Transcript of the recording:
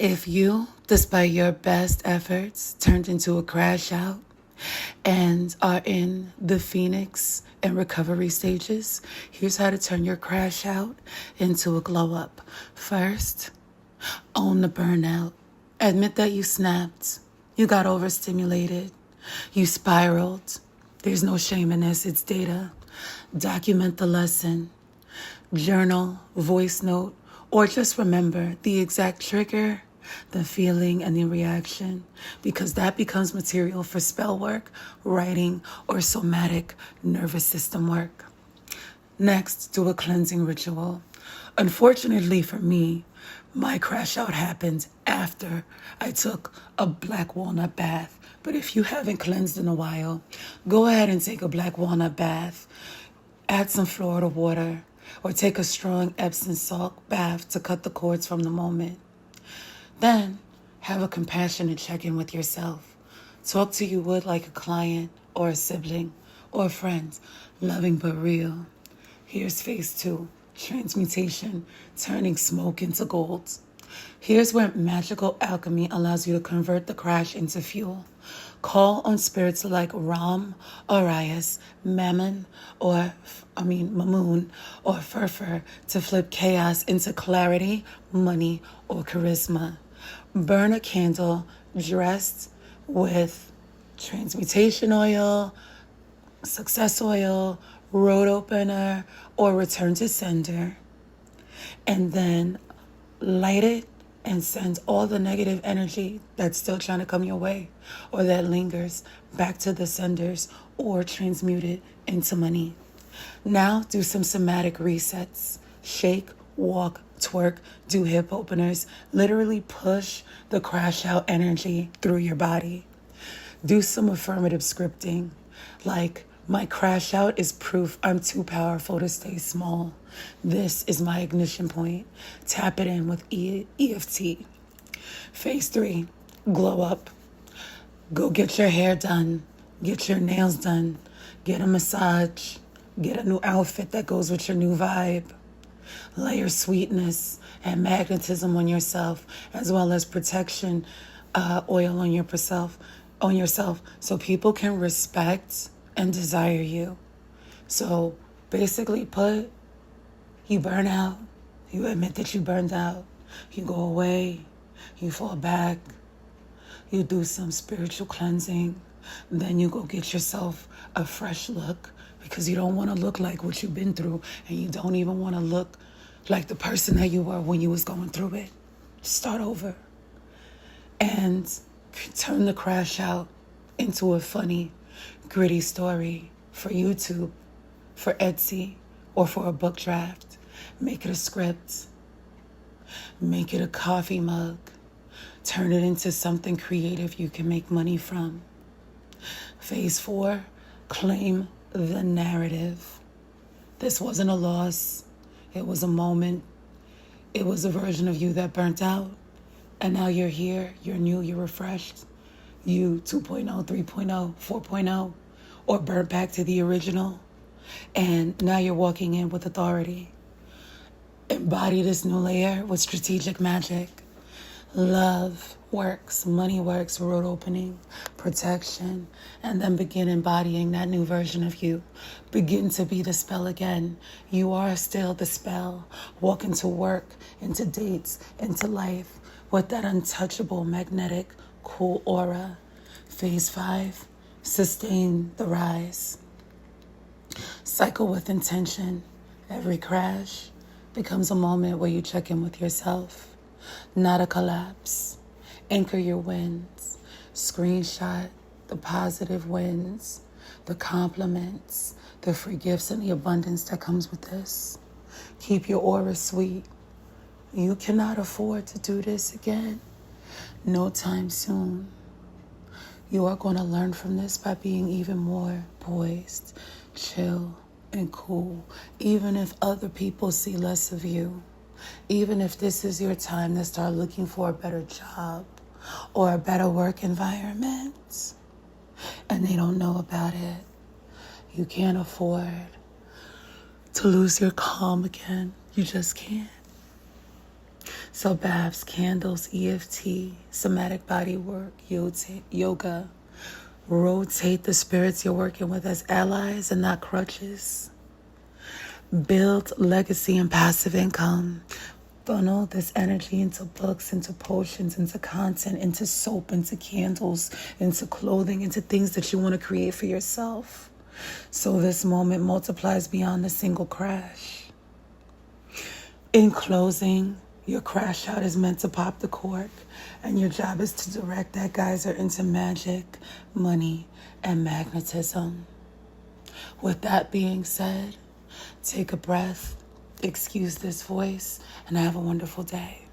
If you, despite your best efforts, turned into a crash out and are in the Phoenix and recovery stages, here's how to turn your crash out into a glow up. First, own the burnout. Admit that you snapped. You got overstimulated. You spiraled. There's no shame in this, it's data. Document the lesson. Journal, voice note, or just remember the exact trigger, the feeling, and the reaction, because that becomes material for spell work, writing, or somatic nervous system work. Next, do a cleansing ritual. Unfortunately for me, my crash out happened after I took a black walnut bath. But if you haven't cleansed in a while, go ahead and take a black walnut bath. Add some Florida water, or take a strong Epsom salt bath to cut the cords from the moment. Then, have a compassionate check-in with yourself. Talk to you would like a client or a sibling or a friend, loving but real. Here's phase 2, transmutation, turning smoke into gold. Here's where magical alchemy allows you to convert the crash into fuel. Call on spirits like Raum, Orias, Mammon, Mammon, or Furfur to flip chaos into clarity, money, or charisma. Burn a candle dressed with transmutation oil, success oil, road opener, or return to sender. And then light it and send all the negative energy that's still trying to come your way or that lingers back to the senders, or transmute it into money. Now do some somatic resets. Shake, walk, twerk, do hip openers. Literally push the crash out energy through your body. Do some affirmative scripting, like, my crash out is proof I'm too powerful to stay small. This is my ignition point. Tap it in with EFT. Phase 3, glow up. Go get your hair done. Get your nails done. Get a massage. Get a new outfit that goes with your new vibe. Layer sweetness and magnetism on yourself, as well as protection oil on yourself, so people can respect and desire you. So basically you burn out, you admit that you burned out, you go away, you fall back, you do some spiritual cleansing, then you go get yourself a fresh look, because you don't want to look like what you've been through, and you don't even want to look like the person that you were when you was going through it. Start over and turn the crash out into a funny, gritty story for YouTube, for Etsy, or for a book draft. Make it a script. Make it a coffee mug. Turn it into something creative you can make money from. Phase 4, claim the narrative. This wasn't a loss. It was a moment. It was a version of you that burnt out. And now you're here, you're new, you're refreshed. You 2.0, 3.0, 4.0, or burnt back to the original. And now you're walking in with authority. Embody this new layer with strategic magic. Love works, money works, road opening, protection, and then begin embodying that new version of you. Begin to be the spell again. You are still the spell. Walk into work, into dates, into life with that untouchable, magnetic, cool aura. Phase 5, sustain the rise. Cycle with intention. Every crash becomes a moment where you check in with yourself. Not a collapse. Anchor your wins. Screenshot the positive wins, the compliments, the free gifts, and the abundance that comes with this. Keep your aura sweet. You cannot afford to do this again. No time soon. You are going to learn from this by being even more poised, chill, and cool, even if other people see less of you. Even if this is your time to start looking for a better job or a better work environment, and they don't know about it. You can't afford to lose your calm again. You just can't. So baths, candles, EFT, somatic body work, yoga. Rotate the spirits you're working with as allies and not crutches. Build legacy and passive income. Funnel this energy into books, into potions, into content, into soap, into candles, into clothing, into things that you want to create for yourself. So this moment multiplies beyond a single crash. In closing, your crash out is meant to pop the cork, and your job is to direct that geyser into magic, money, and magnetism. With that being said, take a breath, excuse this voice, and have a wonderful day.